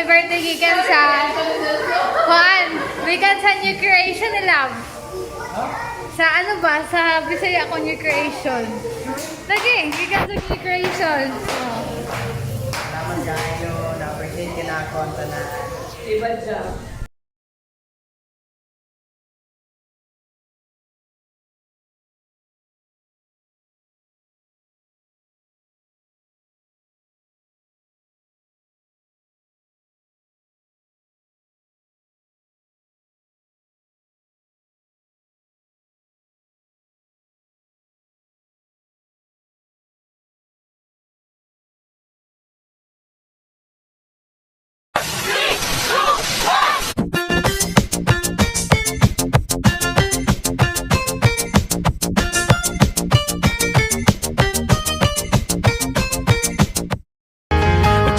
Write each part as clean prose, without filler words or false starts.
Happy birthday gikan sa Juan. Gikan sa new creation ni Love. Sa ano ba? Sa Bisaya ko new creation. Lagi, gikan sa new creation. Oh. Salamat kayo. Na-appreciate ka na ako ang tanan. Iba siya.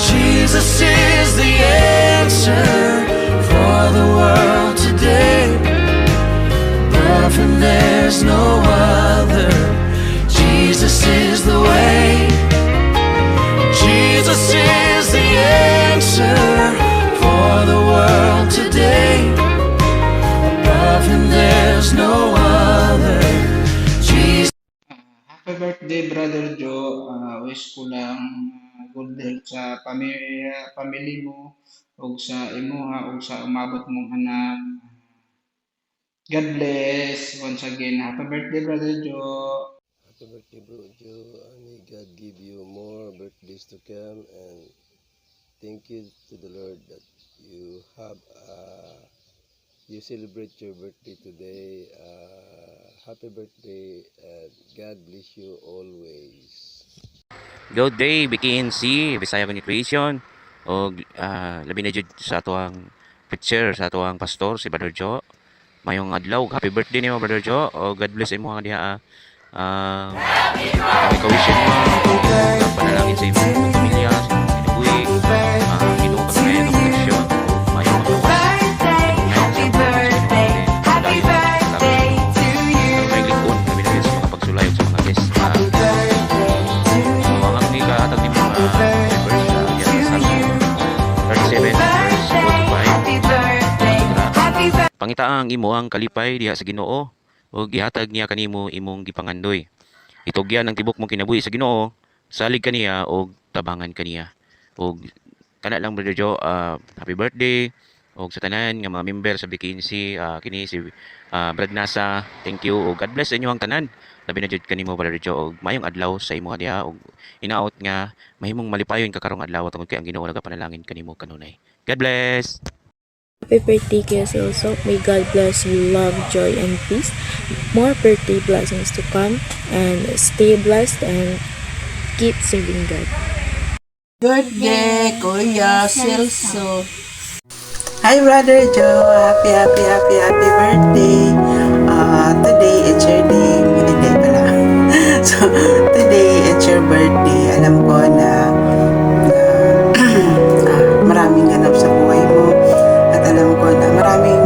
Jesus is the answer for the world today. Above him there's no other. Jesus is the way. Jesus is the answer for the world today. Above him there's no other. Jesus. Happy birthday, Brother Joe. Wish ko lang good health sa family mo o sa imuha o sa umabot mong anak. God bless. Once again, happy birthday, Brother Joe. Happy birthday, bro Joe. May God give you more birthdays to come, and thank you to the Lord that you have you celebrate your birthday today. Happy birthday, and God bless you always. Good day, BKNC, Bisaya Communication. O labi na jud sa atuang picture sa atuang pastor si Brother Joe. Mayong adlaw, happy birthday nimo Brother Joe. O God bless imo nga diha. Ikaw-wishin mo panalangin sa imong pamilya, sa imong kinabuhi. Ginoo ka ngayon ng proteksyon. Mayong magkawas. Happy birthday to you. May likod kami na sa mga pagsulay sa mga guest. Mga mga kahatag ni mga members sa Salmo 37 verse 45. Pangitaang imo ang kalipay diha sa Ginoo ug gihatag niya kanimo imong gipangandoy. Itugyan ang tibok mong kinabuhi sa Ginoo, salig kaniya ug tabangan kaniya. Ug kana lang Brother Joe, happy birthday ug sa tanan nga mga member sa BKNC, kini si Brad Nasa, thank you ug God bless sa inyo ang tanan. Labi na jud kanimo Brother Joe ug mayong adlaw sa imo diha ug inaot nga mahimong malipayon ka karong adlaw tungod kay ang Ginoo nagapanalangin kanimo kanunay. God bless. Happy birthday, Kiss also. May God bless you, love, joy, and peace. More birthday blessings to come. And stay blessed and keep serving God. Good day, Kuya Celso. Hi, Brother Joe. Happy birthday. Today, it's your day. Hindi pala. So, today, it's your birthday. Alam ko na maraming ganap sa buhay mo. At alam ko na maraming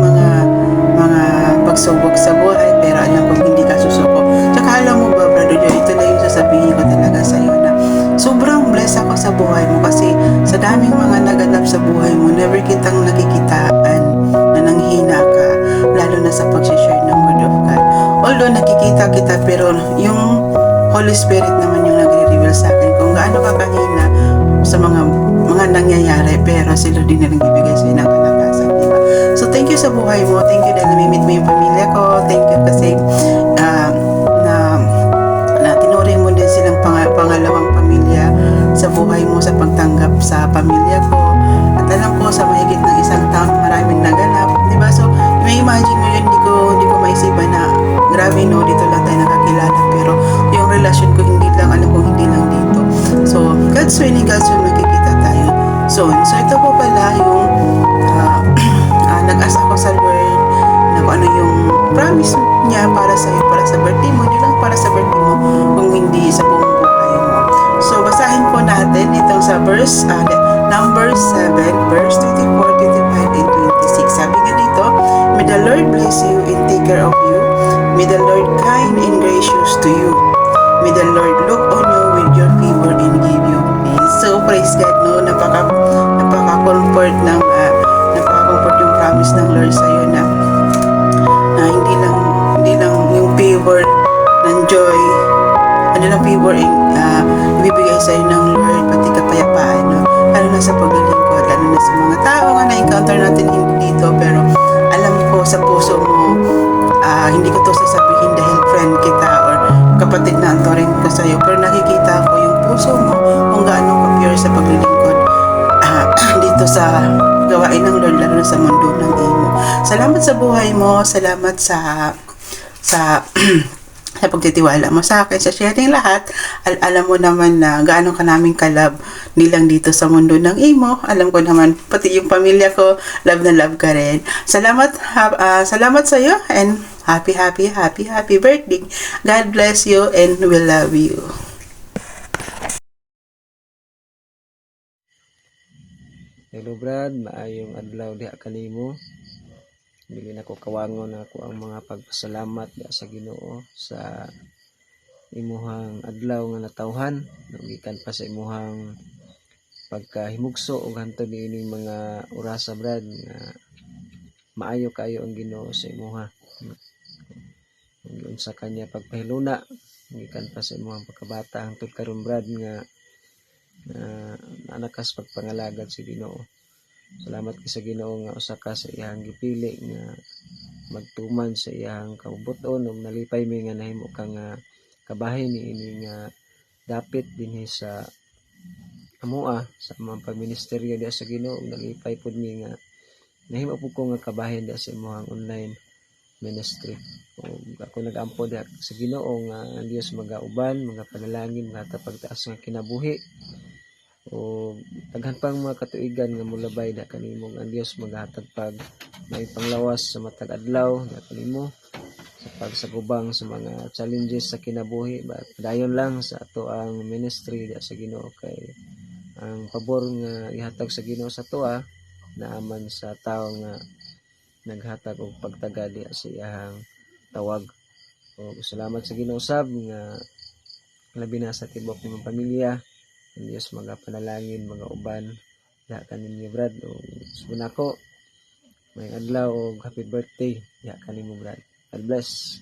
mga pagsubok sa buhay. Pero alam ko hindi ka susuko. Tsaka alam mo ba, Brother Joe, ito na yung sasabihin ko talaga sa'yo na sobrang blessed ako sa buhay mo kasi sa daming mga naganap sa buhay mo, never kitang nakikitaan na nanghina ka, lalo na sa pag-share ng Word of God. Although nakikita kita, pero yung Holy Spirit naman yung nagre-reveal sa akin kung gaano ka kahina sa mga nangyayari, pero si Lord din na nagbibigay sa'yo ng kalakasan, diba? So thank you sa buhay mo, thank you dahil namimit mo yung pamilya ko, thank you kasi na tinuring mo din silang pangalawang pamilya sa buhay mo, sa pagtanggap sa pamilya ko. At alam ko sa mahigit ng isang taon maraming naganap, di ba? So may imagine mo yun, hindi ko maisipan na grabe no, dito lang tayo nakakilala, pero yung relasyon ko hindi lang, alam ko hindi lang dito. So God's will, makikita tayo soon. So ito po pala yung nag-asa ko sa Lord na kung ano yung promise niya para sa'yo, para sa birthday mo, hindi lang para sa birthday mo, kung hindi sa buong buhay mo. So basahin po natin itong sa verse number 7, verse 24, 25, and 26. Sabi nga dito, may the Lord bless you and take care of you. May the Lord kind and gracious to you. May the Lord look on you with your favor and give you peace. So praise God, no? Napaka-comfort ng sa paglilingkod dito sa gawain ng Lord, lalo na sa mundo ng imo. Salamat sa buhay mo, salamat sa sa pagtitiwala mo sa akin, sa sharing lahat. Alam mo naman na gaano ka naming kalab nilang dito sa mundo ng imo. Alam ko naman, pati yung pamilya ko, love na love ka rin. Salamat sa iyo, and happy birthday. God bless you and we love you. Hello Brad, maayong adlaw diha kanimo. Dili na ko kawangon ako ang mga pagpasalamat diha sa Ginoo sa imuhang adlaw nga natawhan, gikan pa sa imuhang pagkahimugso ug hantod niining mga orasa Brad nga maayo kayo ang Ginoo sa imuha. Unsa kanya pagpahiluna gikan pa sa imuhang pagkabata hangtod karon Brad nga anakas pagpangalagad si Ginoo. Salamat kay sa Ginoo nga usa ka sa iyang gipili nga magtuman sa iyang kabubuton ug nalipay mi nga nahimo ka nga kabahin niini nga dapit dinhi sa amoa sa mga pagministeryo diha sa Ginoo ug nalipay pud mi nga nahimo pud ko nga kabahin diha sa imong online ministry. Ug ako nag-ampo diha sa Ginoo nga ang Dios magauban, magapanalangin, magatapagtaas nga kinabuhi. O daghan pang mga katuigan nga mulabay da kanimo ang Dios maghatag pag may panglawas sa matag adlaw da kanimo sa pagsagubang sa mga challenges sa kinabuhi. Dayon lang sa ato ang ministry da sa Ginoo kay ang pabor nga ihatag sa Ginoo sa toa naaman sa tawo nga naghatag og pagtagad diha sa iyang tawag. O salamat sa Ginoo sab nga labi na sa tibok ng pamilya. Ang Diyos magapanalangin, magauban diha kaninyo Brad. O subon ako may adlaw og happy birthday diha kanimo Brad. God bless.